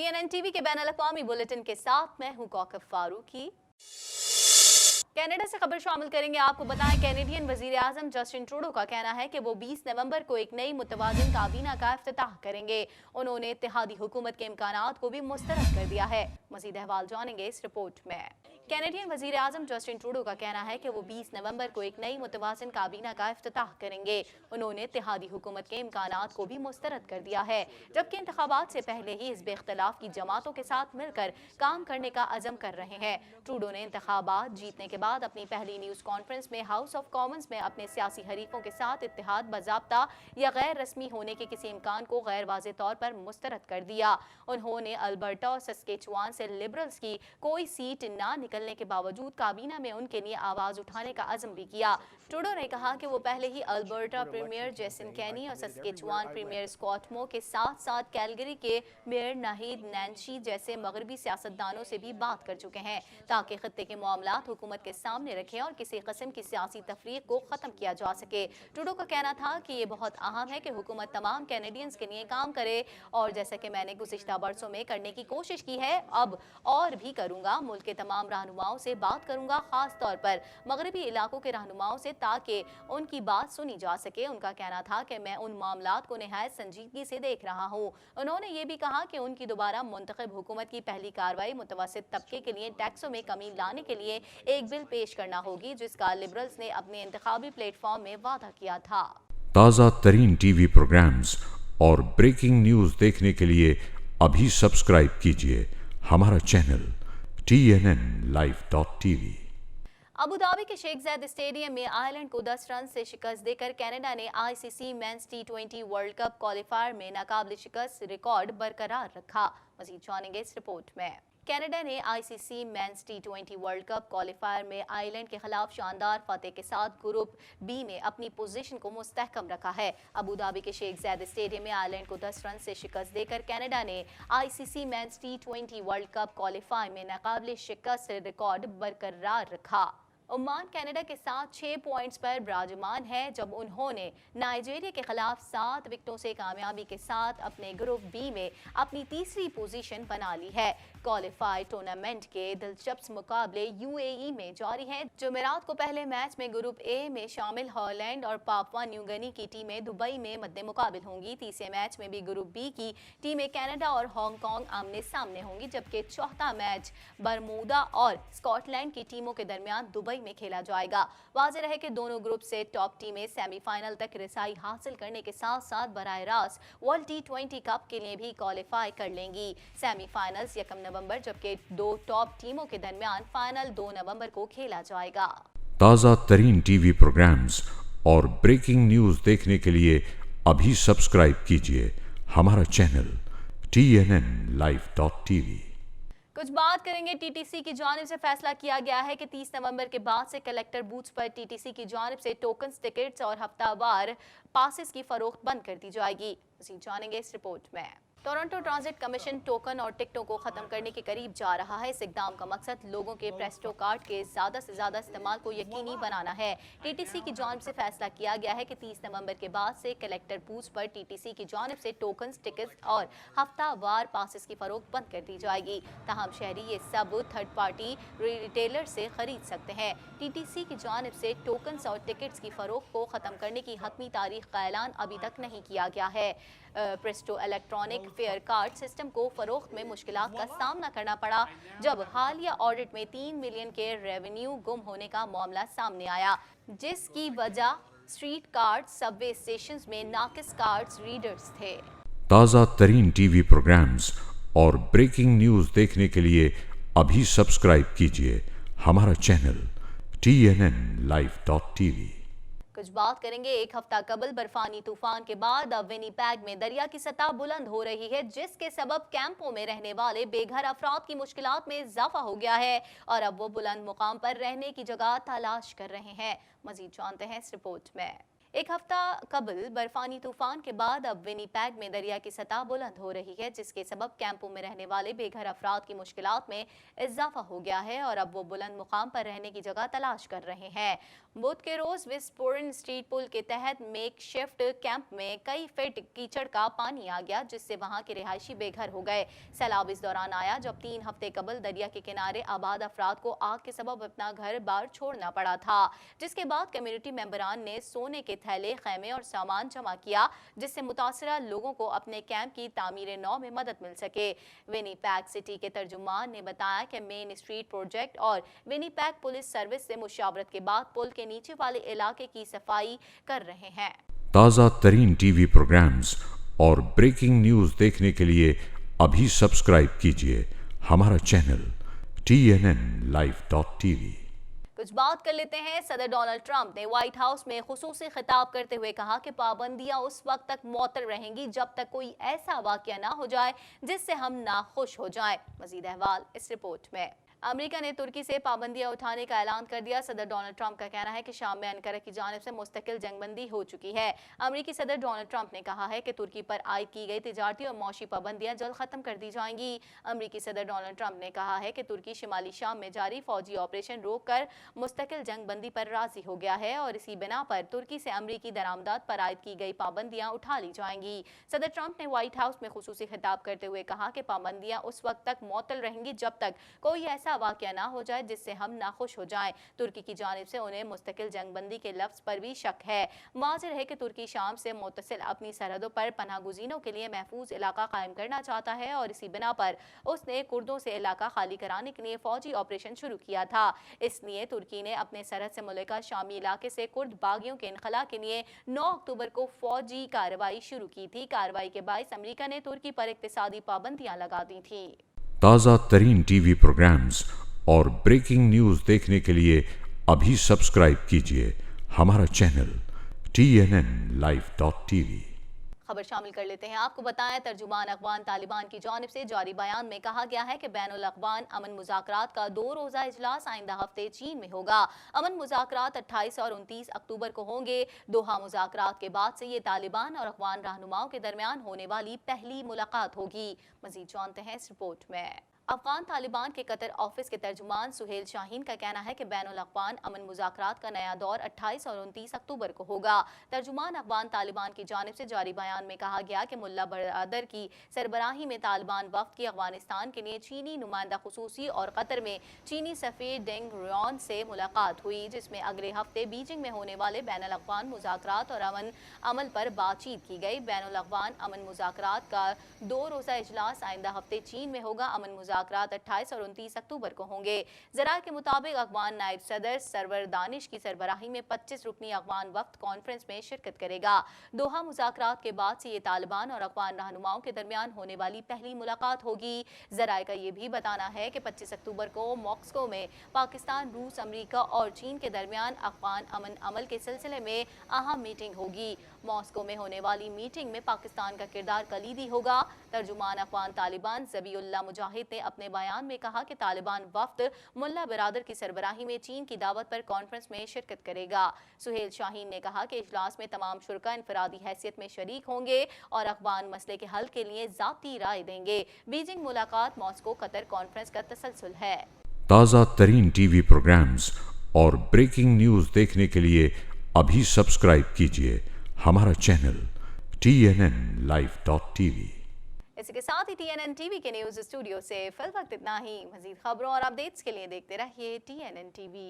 TNN TV के बैनुल-अक़वामी bulletin के साथ मैं हूं कौकब फारूकी। कनाडा से खबर शामिल करेंगे। आपको बताएं, कैनेडियन वजीर आजम जस्टिन ट्रूडो का कहना है कि वो 20 नवंबर को एक नई मुतवाज़िन काबीना का इफ्तिताह करेंगे। उन्होंने इत्तेहादी हुकूमत के इम्कानात को भी मुस्तरद कर दिया है। मज़ीद अहवाल जानेंगे इस रिपोर्ट में। कैनेडियन वजीर आजम जस्टिन ट्रूडो का कहना है कि वो 20 नवंबर को एक नई मुतवाज़िन काबीना का इफ्तिताह करेंगे। उन्होंने इत्तेहादी हुकूमत के इम्कानात को भी मुस्तरद कर दिया है, जबकि इंतखाबात से पहले ही हिज़्ब इख्तिलाफ की जमातों के साथ मिलकर काम करने का अज़म कर रहे हैं। ट्रूडो ने इंतखाबात जीतने के बाद अपनी पहली न्यूज़ कॉन्फ्रेंस में हाउस ऑफ कॉमन्स में अपने सियासी हरीफों के साथ इत्तेहाद बाज़ाब्ता या गैर रस्मी होने के किसी इम्कान को गैर वाज़े तौर पर मुस्तरद कर दिया। उन्होंने अल्बर्टा और सस्केचुआन से लिबरल्स की कोई सीट ना निकलने के बावजूद काबीना में उनके लिए आवाज़ उठाने का अज़म भी किया। ट्रूडो ने कहा कि वो पहले ही अल्बर्टा प्रीमियर जेसन कैनी और सस्केचुआन प्रीमियर स्कॉट मो के साथ साथ कैलगरी के मेयर नाहिद नैन्सी जैसे मगरबी सियासतदानों से भी बात कर चुके हैं, ताकि खत्ते के मामलात हुकूमत के सामने रखें और किसी किस्म की सियासी तफरीक को ख़त्म किया जा सके। ट्रूडो का कहना था कि ये बहुत अहम है कि हुकूमत तमाम कैनेडियंस के लिए काम करे, और जैसा कि मैंने गुज़िश्ता बरसों में करने की कोशिश की है, अब और भी करूँगा। मुल्क के तमाम रहनुमाओं से बात करूँगा, ख़ास तौर पर मगरबी इलाकों के रहनुमाओं से, ताकि उनकी बात सुनी जा सके। उनका कहना था कि मैं उन मामलात को निहायत संजीदगी से देख रहा हूँ। उन्होंने ये भी कहा कि उनकी दोबारा मुंतखब हुकूमत की पहली कार्रवाई मुतवस्सित तबके के लिए टैक्सों में कमी लाने के लिए एक बिल पेश करना होगी, जिसका लिबरल्स ने अपने इंतखाबी प्लेटफॉर्म में वादा किया था। ताज़ा तरीन टीवी प्रोग्राम्स और ब्रेकिंग न्यूज़ देखने के लिए अभी सब्सक्राइब कीजिए हमारा चैनल TNNlive.tv। अबू धाबी के शेख ज़ायद स्टेडियम में आयरलैंड को 10 रन से शिकस्त देकर कनाडा ने ICC men's T20 world cup qualifier में नाकाबिल शिकस्त रिकॉर्ड बरकरार रखा। मज़ीद जानेंगे इस रिपोर्ट में। कनाडा ने ICC men's T20 world cup qualifier में आयरलैंड के खिलाफ शानदार फतेह के साथ ग्रुप बी में अपनी पोजीशन को मुस्तहकम रखा है। अबू धाबी के शेख ज़ायद स्टेडियम में आयरलैंड को 10 रन से शिकस्त देकर कनाडा ने ICC men's T20 world cup qualifier में नाकाबिल शिकस्त रिकॉर्ड बरकरार रखा। ओमान कनाडा के साथ 6 पॉइंट्स पर विराजमान है, जब उन्होंने नाइजीरिया के खिलाफ 7 विकेटों से कामयाबी के साथ अपने ग्रुप बी में अपनी तीसरी पोजीशन बना ली है। क्वालिफाइड टूर्नामेंट के दिलचस्प मुकाबले UAE में जारी हैं। जुमेरात को पहले मैच में ग्रुप ए में शामिल हॉलैंड और पापुआ न्यू गिनी की टीमें दुबई में मद्दे मुकाबिल होंगी। तीसरे मैच में भी ग्रुप बी की टीमें कनाडा और हांगकांग आमने सामने होंगी, जबकि चौथा मैच बरमूदा और स्कॉटलैंड की टीमों के दरमियान दुबई में खेला जाएगा। वाज़ेह रहे कि दोनों ग्रुप से टॉप टीमें सेमीफाइनल तक रिसाई हासिल करने के साथ साथ बराह रास्त वर्ल्ड T20 कप के लिए भी क्वालिफाई कर लेंगी। सेमीफाइनल्स 1 नवंबर, जबकि 2 टॉप टीमों के दरमियान फाइनल 2 नवंबर को खेला जाएगा। ताज़ा तरीन टीवी प्रोग्राम्स और ब्रेकिंग न्यूज़ देखने के लिए अभी सब्सक्राइब कीजिए हमारा चैनल TNNlive.tv। कुछ बात करेंगे TTC की जानिब से फैसला किया गया है कि 30 नवंबर के बाद से कलेक्टर बूथ्स पर TTC की जानिब से टोकन्स, टिकट्स और हफ्तावार पासेस की फरोख्त बंद कर दी जाएगी। मज़ीद जानेंगे इस रिपोर्ट में। टोरंटो ट्रांजिट कमीशन टोकन और टिकटों को ख़त्म करने के करीब जा रहा है। इस इक़दाम का मकसद लोगों के प्रेस्टो कार्ड के ज़्यादा से ज़्यादा इस्तेमाल को यकीनी बनाना है। TTC की जानिब से फैसला किया गया है कि 30 नवंबर के बाद से कलेक्टर बूथ्स पर TTC की जानिब से टोकन्स, टिकट्स और हफ्तावार पासेस की फरोख्त बंद कर दी जाएगी। ताहम शहरी ये सब थर्ड पार्टी रिटेलर से खरीद सकते हैं। TTC की जानिब से टोकन्स और टिकट्स की फरोख्त को ख़त्म करने की हतमी तारीख का ऐलान अभी तक नहीं किया गया है। Presto electronic fair card system को फरोख्त में मुश्किलात का सामना करना पड़ा, जब हालिया ऑडिट में 3 मिलियन के रेवेन्यू गुम होने का मामला सामने आया, जिसकी वजह स्ट्रीट कार्ड, सबवे स्टेशंस में नाकिस कार्ड्स रीडर्स थे। ताज़ा तरीन टीवी प्रोग्राम्स और ब्रेकिंग न्यूज़ देखने के लिए अभी सब्सक्राइब कीजिए हमारा चैनल TNNlive.tv। कुछ बात करेंगे। एक हफ्ता कबल बर्फानी तूफान के बाद अब विनीपेग में दरिया की सतह बुलंद हो रही है, जिसके सबब कैंपों में रहने वाले बेघर अफराद की मुश्किलात में इजाफा हो गया है और अब वो बुलंद मुकाम पर रहने की जगह तलाश कर रहे हैं। मजीद जानते हैं इस रिपोर्ट में। एक हफ्ता कबल बर्फानी तूफान के बाद अब विनीपेग में दरिया की सतह बुलंद हो रही है, जिसके सबब कैंपों में रहने वाले बेघर अफराद की मुश्किलात में इजाफा हो गया है और अब वो बुलंद मुकाम पर रहने की जगह तलाश कर रहे हैं। बुध के रोज विस्पोर्न स्ट्रीट पुल के तहत मेकशिफ्ट कैंप में कई फीट कीचड़ का पानी आ गया, जिससे वहां के रिहायशी बेघर हो गए। सैलाब इस दौरान आया जब 3 हफ्ते कबल दरिया के किनारे आबाद अफराद को आग के सबब अपना घर बार छोड़ना पड़ा था, जिसके बाद कम्युनिटी मेंबरान ने सोने के थैले, खैमे और सामान जमा किया, जिससे मुतासरा लोगों को अपने कैंप की तामीर नौ में मदद मिल सके। विनीपेग सिटी के तर्जुमान ने बताया कि मेन स्ट्रीट प्रोजेक्ट और विनीपेग पुलिस सर्विस से मुशावरत के बाद पुल के नीचे वाले इलाके की सफाई कर रहे हैं। ताज़ा तरीन टीवी प्रोग्राम्स और ब्रेकिंग न्यूज़ देखने के लिए अभी सब्सक्राइब कीजिए हमारा चैनल TNNlive.tv। कुछ बात कर लेते हैं। सदर डोनाल्ड ट्रंप ने व्हाइट हाउस में खुसूसी खिताब करते हुए कहा कि पाबंदियां उस वक्त तक मुअत्तल रहेंगी जब तक कोई ऐसा वाकया ना हो जाए जिससे हम नाखुश हो जाएं। मजीद अहवाल इस रिपोर्ट में। अमेरिका ने तुर्की से पाबंदियां उठाने का ऐलान कर दिया। सदर डोनाल्ड ट्रंप का कहना है कि शाम में अनकरा की जानिब से मुस्तकिल जंगबंदी हो चुकी है। अमेरिकी सदर डोनाल्ड ट्रंप ने कहा है कि तुर्की पर आयद की गई तिजारती और मौशी पाबंदियां जल्द खत्म कर दी जाएंगी। अमेरिकी सदर डोनाल्ड ट्रंप ने कहा है कि तुर्की शिमाली शाम में जारी फौजी ऑपरेशन रोककर मुस्तकिल जंगबंदी पर राजी हो गया है और इसी बिना पर तुर्की से अमेरिकी दरामदात पर आयद की गई पाबंदियां उठा ली जाएंगी। सदर ट्रंप ने व्हाइट हाउस में खुसूसी खिताब करते हुए कहा कि पाबंदियां उस वक्त तक मुअत्तल रहेंगी जब तक कोई ऐसा वाकया ना हो जाए जिससे हम नाखुश हो जाएं। तुर्की की जानिब से उन्हें मुस्तकिल जंगबंदी के लफ्ज पर भी शक है। वाज़ेह है कि तुर्की शाम से मुत्तसिल अपनी सरहदों पर पनाह गुज़ीनों के लिए महफूज इलाका कायम करना चाहता है और इसी बिना पर उसने कुर्दों से इलाका खाली कराने के लिए फौजी ऑपरेशन शुरू किया था। इसलिए तुर्की ने अपने सरहद से मुल्का शामी इलाके से कुर्द बागियों के इनखला के लिए 9 अक्टूबर को फौजी कार्रवाई शुरू की थी। कार्रवाई के बायस अमेरिका ने तुर्की पर इक्तिसादी पाबंदियां लगा दी थी। ताज़ा तरीन टीवी प्रोग्राम्स और ब्रेकिंग न्यूज़ देखने के लिए अभी सब्सक्राइब कीजिए हमारा चैनल TNNlive.tv। खबर शामिल कर लेते हैं। आपको बताएं, तर्जुमान अफगान तालिबान की जानिब से जारी बयान में कहा गया है कि बैनुल अफ़गान अमन मुज़ाकरात का 2 रोज़ा इजलास आइंदा हफ्ते चीन में होगा। अमन मुज़ाकरात 28 और 29 अक्टूबर को होंगे। दोहा मुज़ाकरात के बाद से ये तालिबान और अफगान रहनुमाओं के दरमियान होने वाली पहली मुलाकात होगी। मज़ीद जानते हैं इस रिपोर्ट में। अफगान तालिबान के कतर ऑफिस के तर्जुमान सुहेल शाहीन का कहना है कि बैनुल अफ़गान अमन मुज़ाकरात का नया दौर 28 और 29 अक्टूबर को होगा। तर्जुमान अफगान तालिबान की जानिब से जारी बयान में कहा गया कि मुल्ला बरादर की सरबराही में तालिबान वफ्द की अफगानिस्तान के लिए चीनी नुमाइंदा खुसूसी और कतर में चीनी सफ़ीर डेंग रियॉन से मुलाकात हुई, जिसमें अगले हफ्ते बीजिंग में होने वाले बैनुल अफ़गान मुज़ाकरात और अमन अमल पर बातचीत की गई। बैनुल अफ़गान अमन मुज़ाकरात का 2 रोज़ा इजलास आइंदा हफ्ते चीन में होगा। अमन मुज़ाकरात 28 और 29 अक्टूबर को होंगे। ज़राए के मुताबिक अफगान नायब सदर सरवर दानिश की सरबराही में 25 रुकनी अफगान वफ्द कॉन्फ्रेंस में शिरकत करेगा। दोहा मुज़ाकरात के बाद से ये तालिबान और अफगान रहनुमाओं के दरमियान होने वाली पहली मुलाकात होगी। ज़राए का ये भी बताना है कि 25 अक्टूबर को मॉस्को में पाकिस्तान, रूस, अमरीका और चीन के दरमियान अफगान अमन अमल के सिलसिले में अहम मीटिंग होगी। मॉस्को में होने वाली मीटिंग में पाकिस्तान का किरदार कलीदी होगा। तर्जुमान अफगान तालिबान ज़बीउल्लाह मुजाहिद ने अपने बयान में कहा कि तालिबान वफ्द मुल्ला बरादर की सरबराही में चीन की दावत पर कॉन्फ्रेंस में शिरकत करेगा। सुहेल शाहीन ने कहा कि इजलास में तमाम शुरका इनफरादी हैसियत में शरीक होंगे और अफगान मसले के हल के लिए ज़ाती राय देंगे। बीजिंग मुलाकात, मॉस्को कतर कॉन्फ्रेंस का तसलसल है। ताज़ा तरीन टीवी प्रोग्राम्स और ब्रेकिंग न्यूज़ देखने के लिए अभी सब्सक्राइब कीजिए हमारा चैनल TNNlive.tv। इसी के साथ ही TNN टीवी के न्यूज़ स्टूडियो से फिल वक्त इतना ही। मजीद खबरों और अपडेट्स के लिए देखते रहिए TNN टीवी।